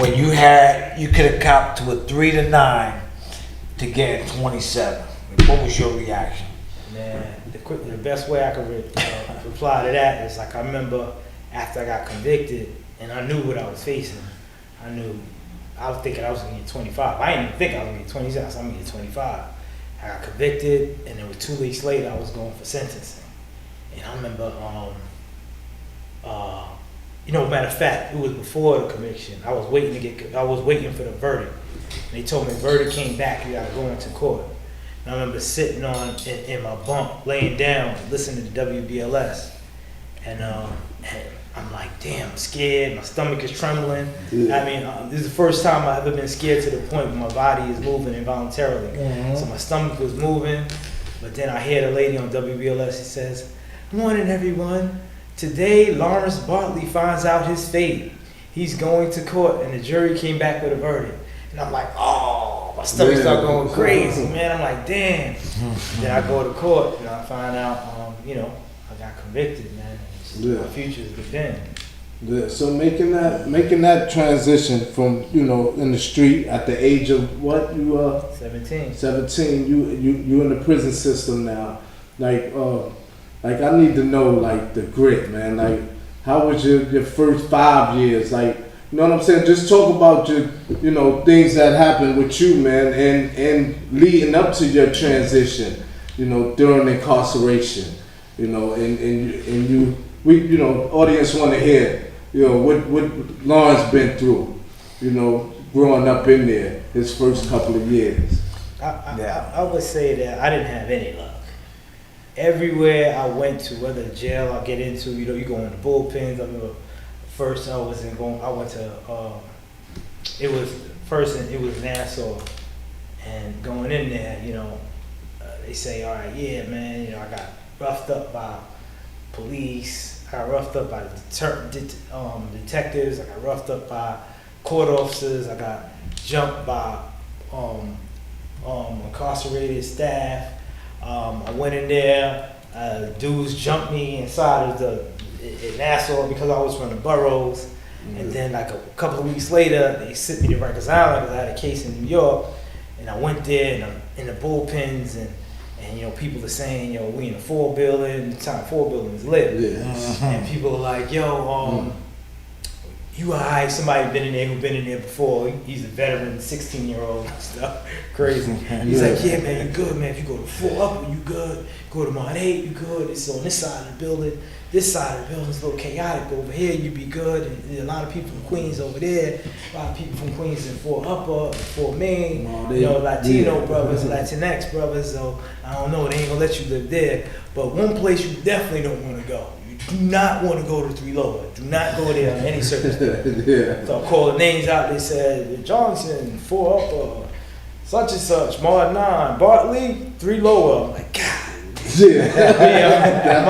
but you could have copped to a 3 to 9 to get 27. What was your reaction? Man, the best way I could reply to that is like I remember after I got convicted and I knew what I was facing. I was thinking I was gonna get 25. I didn't even think I was gonna get 27. I was gonna get 25. I got convicted, and then 2 weeks later I was going for sentencing. And I remember, matter of fact, it was before the conviction. I was waiting for the verdict. And they told me the verdict came back. You gotta go into court. And I remember sitting in my bunk, laying down, listening to WBLS, and I'm like, damn, I'm scared. My stomach is trembling. Yeah. I mean, this is the first time I've ever been scared to the point where my body is moving involuntarily. Mm-hmm. So my stomach was moving, but then I hear the lady on WBLS. She says, "Good morning, everyone. Today, Lawrence Bartley finds out his fate. He's going to court," and the jury came back with a verdict. And I'm like, oh, my stomach started going crazy, man. I'm like, damn. Then I go to court and I find out, I got convicted, man. My future's been. Yeah. So making that transition from in the street at the age of what you 17. 17. You in the prison system now. Like I need to know like the grit, man. Like how was your first 5 years? Like you know what I'm saying? Just talk about your things that happened with you, man, and leading up to your transition. During incarceration. We, audience want to hear, what Lawrence been through, growing up in there, his first couple of years. I would say that I didn't have any luck. Everywhere I went to, whether jail I get into, you go in the bullpens. I remember first I went to, it was Nassau, and going in there, they say, all right, yeah, man, I got roughed up by police. I got roughed up by detectives. I got roughed up by court officers. I got jumped by incarcerated staff. I went in there. Dudes jumped me inside of in Nassau because I was from the boroughs. Mm-hmm. And then like a couple of weeks later, they sent me to Rikers Island because I had a case in New York. And I went there and I'm in the bullpens and people are saying, we in the 4 building, the time 4 building is lit. Yeah. And people are like, you all right, somebody been in there before. He's a veteran, 16-year-old and stuff. Crazy. He's like, yeah, man, you good, man. If you go to 4 up, you good. Go to Mod 8, you good. It's on this side of the building. This side of the building's a little chaotic. Over here, you be good. And there's a lot of people from Queens over there. A lot of people from Queens in 4 Upper, 4 Main. Latino brothers, Latinx brothers. So I don't know. They ain't gonna let you live there. But one place you definitely don't want to go. You do not want to go to 3 Lower. Do not go there on any circumstance. Yeah. So I called names out. They said Johnson, 4 Upper, such and such, Mod 9, Bartley, 3 Lower. I'm like, God. Yeah,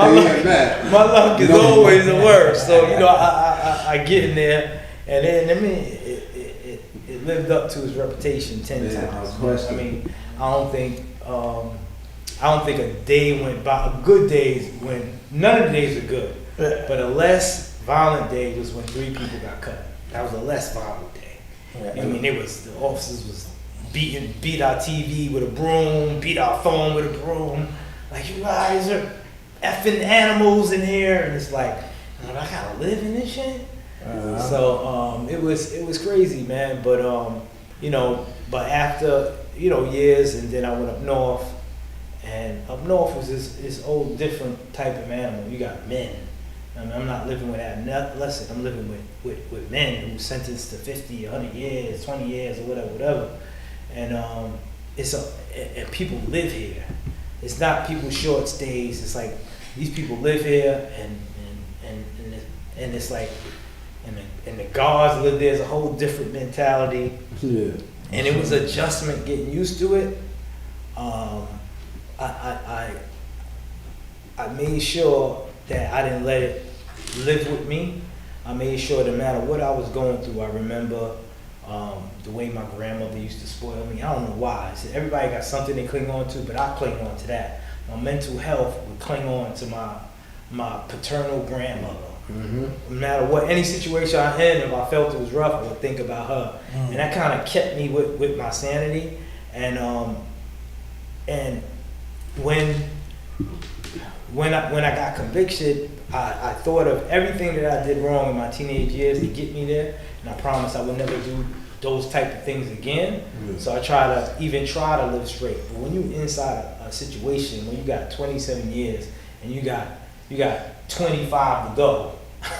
my luck is always the worst. So I get in there, and then it lived up to its reputation 10 times. I mean, I don't think a day went by. Good days when none of the days are good, but a less violent day was when 3 people got cut. That was a less violent day. I mean, the officers was beat our TV with a broom, beat our phone with a broom. Like, you guys are effing animals in here, and it's like, I gotta live in this shit. So it was crazy, man. But but after years, and then I went up north, and up north was this old different type of animal. You got men. I mean, I'm not living with adolescents. I'm living with men who sentenced to 50, 100 years, 20 years, or whatever. And and people live here. It's not people short stays. It's like these people live here, and it's like, and the guards live there. It's a whole different mentality. Yeah. And it was adjustment, getting used to it. I made sure that I didn't let it live with me. I made sure no matter what I was going through, I remember the way my grandmother used to spoil me. I don't know why. Everybody got something they cling on to, but I cling on to that. My mental health would cling on to my paternal grandmother. Mm-hmm. No matter what, any situation I'm in, if I felt it was rough, I would think about her, and that kind of kept me with my sanity. And when I got convicted, I thought of everything that I did wrong in my teenage years to get me there, and I promised I would never do those type of things again. So I try to live straight. But when you inside a situation when you got 27 years and you got 25 to go,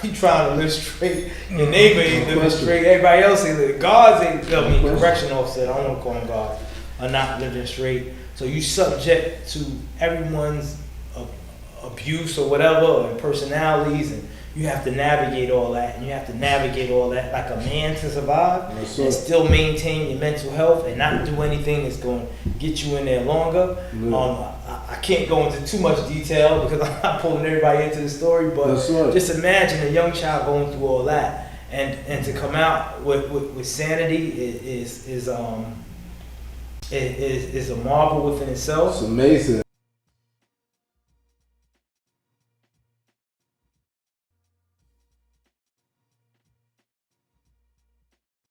you trying to live straight. Your neighbor ain't living straight. Everybody else ain't living. Guards ain't. I mean, correction officer. I don't want to call them guards. Are not living straight. So you subject to everyone's abuse or whatever, or personalities, and you have to navigate all that, and you have to navigate all that like a man to survive, and still maintain your mental health and not do anything that's going to get you in there longer. I can't go into too much detail because I'm not pulling everybody into the story, but just imagine a young child going through all that, and to come out with sanity is a marvel within itself. It's amazing.